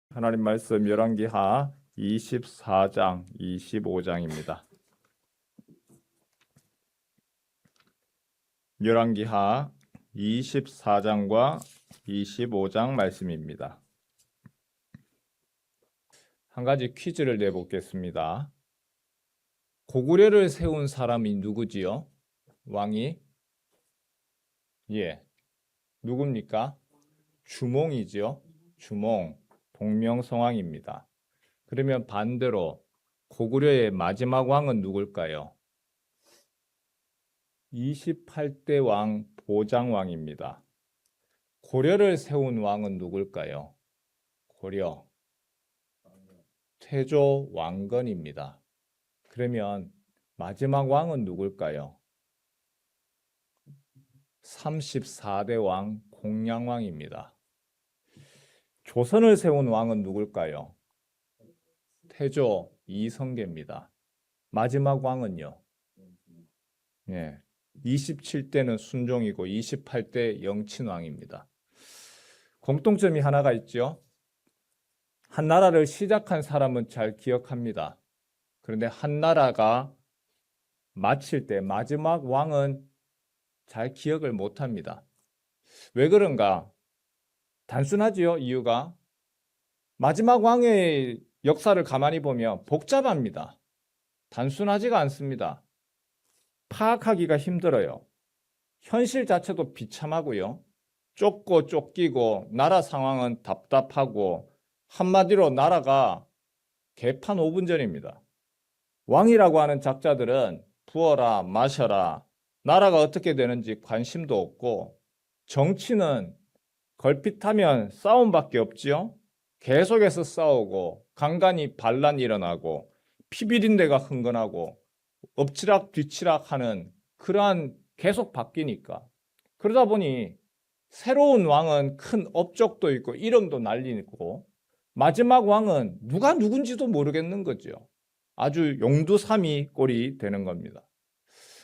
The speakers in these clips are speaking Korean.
하나님 말씀 열왕기하 24장, 25장입니다. 열왕기하 24장과 25장 말씀입니다. 한 가지 퀴즈를 내보겠습니다. 고구려를 세운 사람이 누구지요? 왕이? 누굽니까? 주몽이지요. 주몽, 동명성왕입니다. 그러면 반대로 고구려의 마지막 왕은 누굴까요? 28대 왕 보장왕입니다. 고려를 세운 왕은 누굴까요? 고려, 태조 왕건입니다. 그러면 마지막 왕은 누굴까요? 34대 왕 공양왕입니다. 조선을 세운 왕은 누굴까요? 태조 이성계입니다. 마지막 왕은요? 27대는 순종이고 28대 영친왕입니다. 공통점이 하나가 있죠. 한 나라를 시작한 사람은 잘 기억합니다. 그런데 한 나라가 마칠 때 마지막 왕은 잘 기억을 못합니다. 왜 그런가? 단순하지요, 이유가. 마지막 왕의 역사를 가만히 보면 복잡합니다. 단순하지가 않습니다. 파악하기가 힘들어요. 현실 자체도 비참하고요. 쫓고 쫓기고 나라 상황은 답답하고 한마디로 나라가 개판 5분 전입니다. 왕이라고 하는 작자들은 부어라 마셔라 나라가 어떻게 되는지 관심도 없고 정치는 걸핏하면 싸움밖에 없지요. 계속해서 싸우고 간간히 반란이 일어나고 피비린내가 흥건하고 엎치락 뒤치락 하는 그러한 계속 바뀌니까 그러다 보니 새로운 왕은 큰 업적도 있고 이름도 날리고 마지막 왕은 누가 누군지도 모르겠는 거죠. 아주 용두사미 꼴이 되는 겁니다.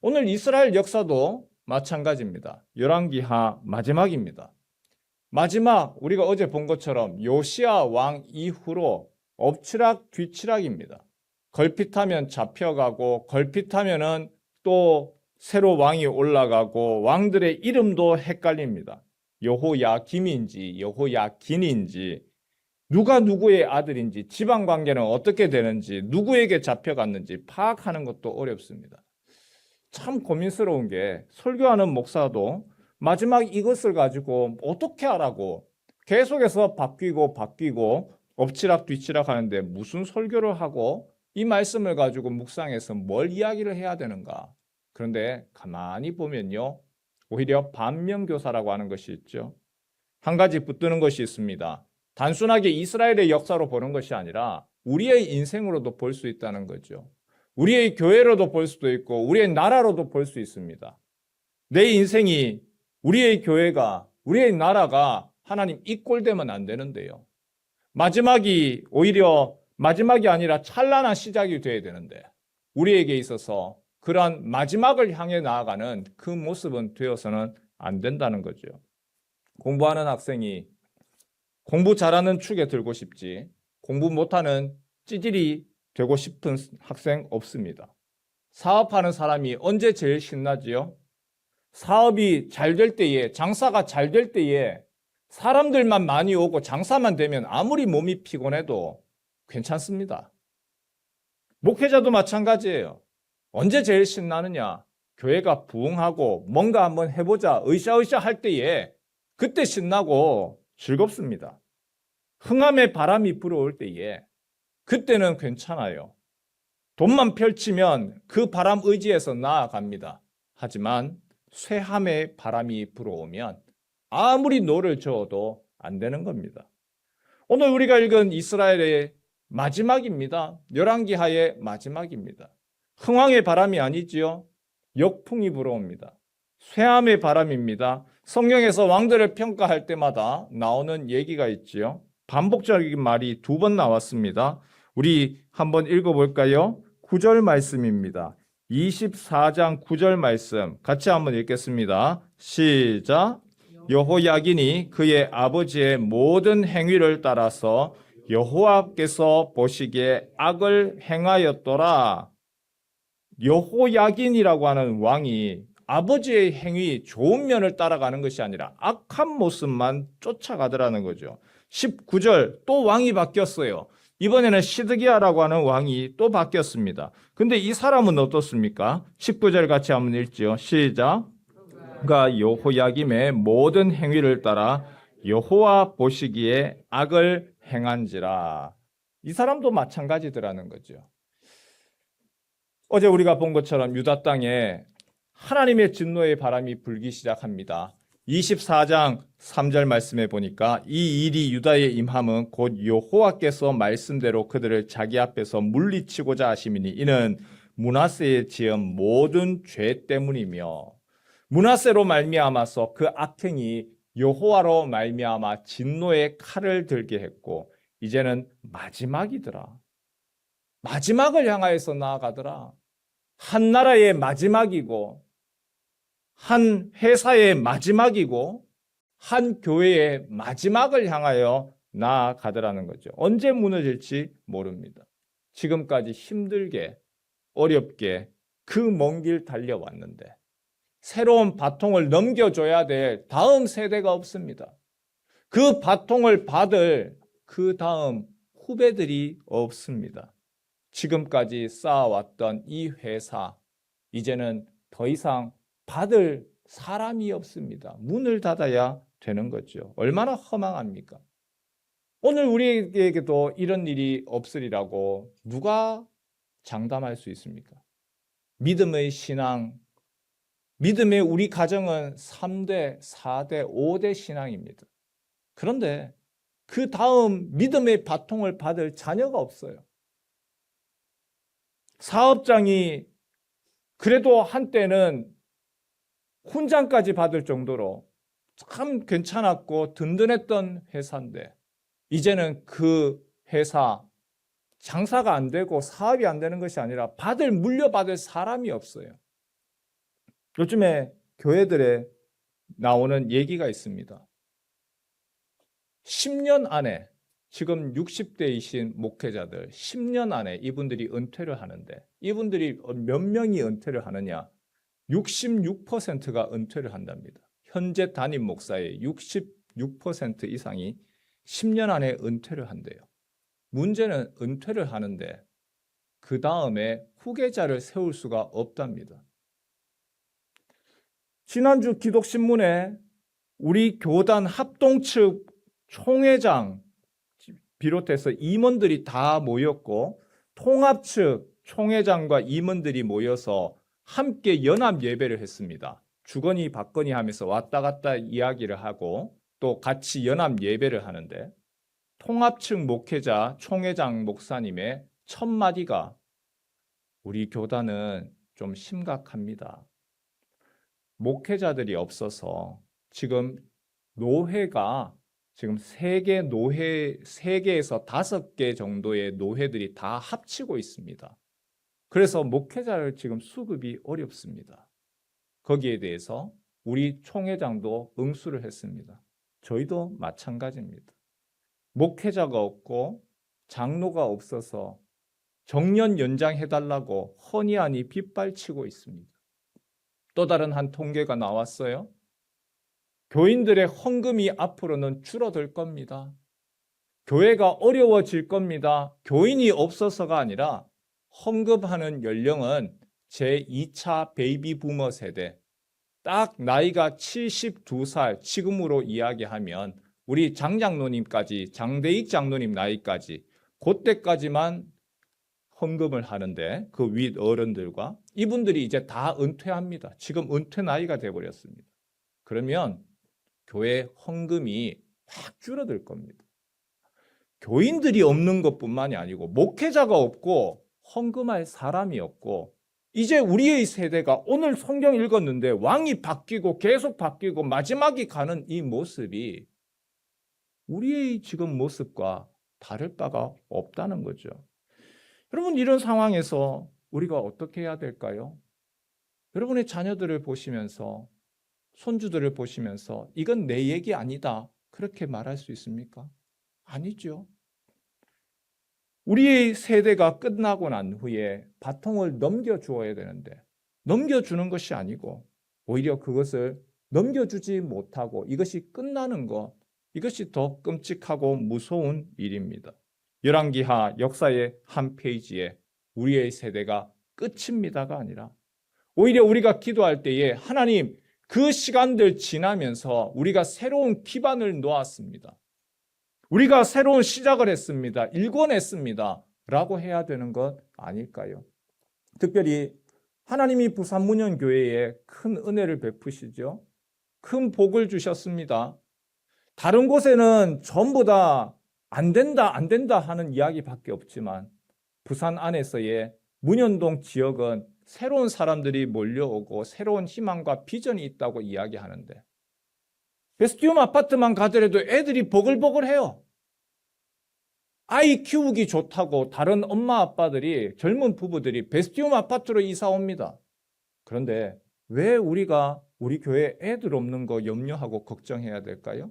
오늘 이스라엘 역사도 마찬가지입니다. 열왕기하 마지막입니다. 마지막 우리가 어제 본 것처럼 요시야 왕 이후로 엎치락 뒤치락입니다. 걸핏하면 잡혀가고 걸핏하면은 또 새로 왕이 올라가고 왕들의 이름도 헷갈립니다. 여호야김인지 여호야긴인지 누가 누구의 아들인지 지방관계는 어떻게 되는지 누구에게 잡혀갔는지 파악하는 것도 어렵습니다. 참 고민스러운 게 설교하는 목사도 마지막 이것을 가지고 어떻게 하라고 계속해서 바뀌고 엎치락 뒤치락 하는데 무슨 설교를 하고 이 말씀을 가지고 묵상해서 뭘 이야기를 해야 되는가. 그런데 가만히 보면요. 오히려 반면교사라고 하는 것이 있죠. 한 가지 붙드는 것이 있습니다. 단순하게 이스라엘의 역사로 보는 것이 아니라 우리의 인생으로도 볼 수 있다는 거죠. 우리의 교회로도 볼 수도 있고 우리의 나라로도 볼 수 있습니다. 내 인생이 우리의 교회가 우리의 나라가 하나님 이 꼴 되면 안 되는데요. 마지막이 오히려 마지막이 아니라 찬란한 시작이 되어야 되는데 우리에게 있어서 그러한 마지막을 향해 나아가는 그 모습은 되어서는 안 된다는 거죠. 공부하는 학생이 공부 잘하는 축에 들고 싶지 공부 못하는 찌질이 되고 싶은 학생 없습니다. 사업하는 사람이 언제 제일 신나지요? 사업이 잘 될 때에 장사가 잘 될 때에 사람들만 많이 오고 장사만 되면 아무리 몸이 피곤해도 괜찮습니다. 목회자도 마찬가지예요. 언제 제일 신나느냐? 교회가 부흥하고 뭔가 한번 해보자 으쌰으쌰 할 때에 그때 신나고 즐겁습니다. 흥함의 바람이 불어올 때에 그때는 괜찮아요. 돈만 펼치면 그 바람 의지에서 나아갑니다. 하지만 쇠함의 바람이 불어오면 아무리 노를 저어도 안 되는 겁니다. 오늘 우리가 읽은 이스라엘의 마지막입니다. 열왕기하의 마지막입니다. 흥왕의 바람이 아니지요. 역풍이 불어옵니다. 쇠함의 바람입니다. 성경에서 왕들을 평가할 때마다 나오는 얘기가 있지요. 반복적인 말이 2번 나왔습니다. 우리 한번 읽어볼까요? 9절 말씀입니다. 24장 9절 말씀 같이 한번 읽겠습니다. 시작. 여호야긴이 그의 아버지의 모든 행위를 따라서 여호와께서 보시기에 악을 행하였더라. 여호야긴이라고 하는 왕이 아버지의 행위, 좋은 면을 따라가는 것이 아니라 악한 모습만 쫓아가더라는 거죠. 19절 또 왕이 바뀌었어요. 이번에는 시드기야라고 하는 왕이 또 바뀌었습니다. 근데 이 사람은 어떻습니까? 19절 같이 한번 읽죠. 시작. 그가 여호야김의 모든 행위를 따라 여호와 보시기에 악을 행한지라. 이 사람도 마찬가지더라는 거죠. 어제 우리가 본 것처럼 유다 땅에 하나님의 진노의 바람이 불기 시작합니다. 24장 3절 말씀에 보니까 이 일이 유다에 임함은 곧 여호와께서 말씀대로 그들을 자기 앞에서 물리치고자 하심이니 이는 므낫세의 지은 모든 죄 때문이며 므낫세로 말미암아서 그 악행이 여호와로 말미암아 진노의 칼을 들게 했고 이제는 마지막이더라. 마지막을 향하여서 나아가더라. 한 나라의 마지막이고 한 회사의 마지막이고 한 교회의 마지막을 향하여 나아가더라는 거죠. 언제 무너질지 모릅니다. 지금까지 힘들게 어렵게 그 먼 길 달려왔는데 새로운 바통을 넘겨줘야 될 다음 세대가 없습니다. 그 바통을 받을 그 다음 후배들이 없습니다. 지금까지 쌓아왔던 이 회사, 이제는 더 이상 받을 사람이 없습니다. 문을 닫아야 되는 거죠. 얼마나 허망합니까? 오늘 우리에게도 이런 일이 없으리라고 누가 장담할 수 있습니까? 믿음의 신앙, 믿음의 우리 가정은 3대, 4대, 5대 신앙입니다. 그런데 그 다음 믿음의 바통을 받을 자녀가 없어요. 사업장이 그래도 한때는 훈장까지 받을 정도로 참 괜찮았고 든든했던 회사인데 이제는 그 회사 장사가 안 되고 사업이 안 되는 것이 아니라 물려받을 사람이 없어요. 요즘에 교회들에 나오는 얘기가 있습니다. 10년 안에 지금 60대이신 목회자들 10년 안에 이분들이 은퇴를 하는데 이분들이 몇 명이 은퇴를 하느냐? 66%가 은퇴를 한답니다. 현재 담임 목사의 66% 이상이 10년 안에 은퇴를 한대요. 문제는 은퇴를 하는데 그 다음에 후계자를 세울 수가 없답니다. 지난주 기독신문에 우리 교단 합동 측 총회장 비롯해서 임원들이 다 모였고 통합 측 총회장과 임원들이 모여서 함께 연합 예배를 했습니다. 주거니 받거니 하면서 왔다 갔다 이야기를 하고 또 같이 연합 예배를 하는데 통합 측 목회자 총회장 목사님의 첫 마디가 우리 교단은 좀 심각합니다. 목회자들이 없어서 지금 노회가 지금 세계에서 5개 정도의 노회들이 다 합치고 있습니다. 그래서 목회자를 지금 수급이 어렵습니다. 거기에 대해서 우리 총회장도 응수를 했습니다. 저희도 마찬가지입니다. 목회자가 없고 장로가 없어서 정년 연장해달라고 허니하니 빗발치고 있습니다. 또 다른 한 통계가 나왔어요. 교인들의 헌금이 앞으로는 줄어들 겁니다. 교회가 어려워질 겁니다. 교인이 없어서가 아니라 헌금하는 연령은 제2차 베이비 부머 세대, 딱 나이가 72살 지금으로 이야기하면 우리 장장로님까지, 장대익 장로님 나이까지 그때까지만 헌금을 하는데 그 윗 어른들과 이분들이 이제 다 은퇴합니다. 지금 은퇴 나이가 돼버렸습니다. 그러면 교회 헌금이 확 줄어들 겁니다. 교인들이 없는 것뿐만이 아니고 목회자가 없고 헌금할 사람이 없고 이제 우리의 세대가 오늘 성경 읽었는데 왕이 바뀌고 계속 바뀌고 마지막이 가는 이 모습이 우리의 지금 모습과 다를 바가 없다는 거죠. 여러분 이런 상황에서 우리가 어떻게 해야 될까요? 여러분의 자녀들을 보시면서 손주들을 보시면서 이건 내 얘기 아니다 그렇게 말할 수 있습니까? 아니죠. 우리 세대가 끝나고 난 후에 바통을 넘겨주어야 되는데 넘겨주는 것이 아니고 오히려 그것을 넘겨주지 못하고 이것이 끝나는 것, 이것이 더 끔찍하고 무서운 일입니다. 열왕기하 역사의 한 페이지에 우리의 세대가 끝입니다가 아니라 오히려 우리가 기도할 때에 하나님 그 시간들 지나면서 우리가 새로운 기반을 놓았습니다. 우리가 새로운 시작을 했습니다. 일궈냈습니다. 라고 해야 되는 것 아닐까요? 특별히 하나님이 부산문현교회에 큰 은혜를 베푸시죠. 큰 복을 주셨습니다. 다른 곳에는 전부 다 안 된다, 안 된다 하는 이야기밖에 없지만 부산 안에서의 문현동 지역은 새로운 사람들이 몰려오고 새로운 희망과 비전이 있다고 이야기하는데 베스티움 아파트만 가더라도 애들이 보글보글해요. 아이 키우기 좋다고 다른 엄마 아빠들이 젊은 부부들이 베스티움 아파트로 이사 옵니다. 그런데 왜 우리가 우리 교회 애들 없는 거 염려하고 걱정해야 될까요?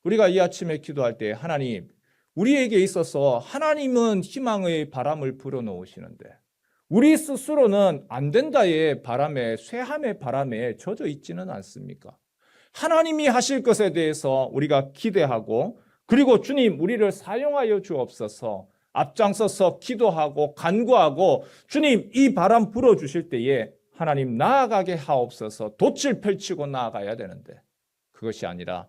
우리가 이 아침에 기도할 때 하나님, 우리에게 있어서 하나님은 희망의 바람을 불어넣으시는데 우리 스스로는 안 된다의 바람에, 쇠함의 바람에 젖어 있지는 않습니까? 하나님이 하실 것에 대해서 우리가 기대하고 그리고 주님 우리를 사용하여 주옵소서 앞장서서 기도하고 간구하고 주님 이 바람 불어주실 때에 하나님 나아가게 하옵소서 돛을 펼치고 나아가야 되는데 그것이 아니라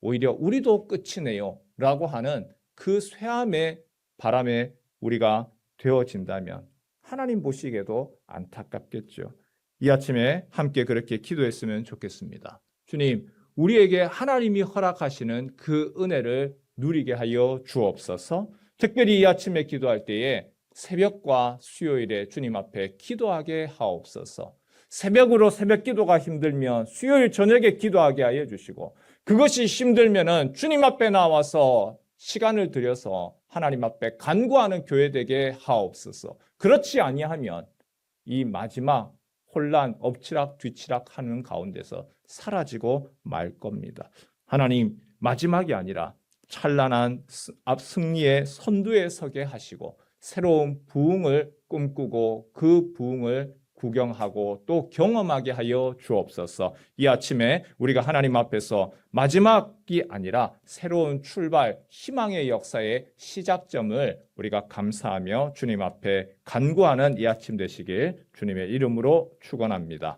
오히려 우리도 끝이네요 라고 하는 그 쇠함의 바람에 우리가 되어진다면 하나님 보시기에도 안타깝겠죠. 이 아침에 함께 그렇게 기도했으면 좋겠습니다. 주님, 우리에게 하나님이 허락하시는 그 은혜를 누리게 하여 주옵소서. 특별히 이 아침에 기도할 때에 새벽과 수요일에 주님 앞에 기도하게 하옵소서. 새벽으로 새벽 기도가 힘들면 수요일 저녁에 기도하게 하여 주시고 그것이 힘들면은 주님 앞에 나와서 시간을 들여서 하나님 앞에 간구하는 교회 되게 하옵소서. 그렇지 아니하면 이 마지막 혼란, 엎치락 뒤치락 하는 가운데서 사라지고 말 겁니다. 하나님 마지막이 아니라 찬란한 승리의 선두에 서게 하시고 새로운 부흥을 꿈꾸고 그 부흥을 구경하고 또 경험하게 하여 주옵소서. 이 아침에 우리가 하나님 앞에서 마지막이 아니라 새로운 출발, 희망의 역사의 시작점을 우리가 감사하며 주님 앞에 간구하는 이 아침 되시길 주님의 이름으로 축원합니다.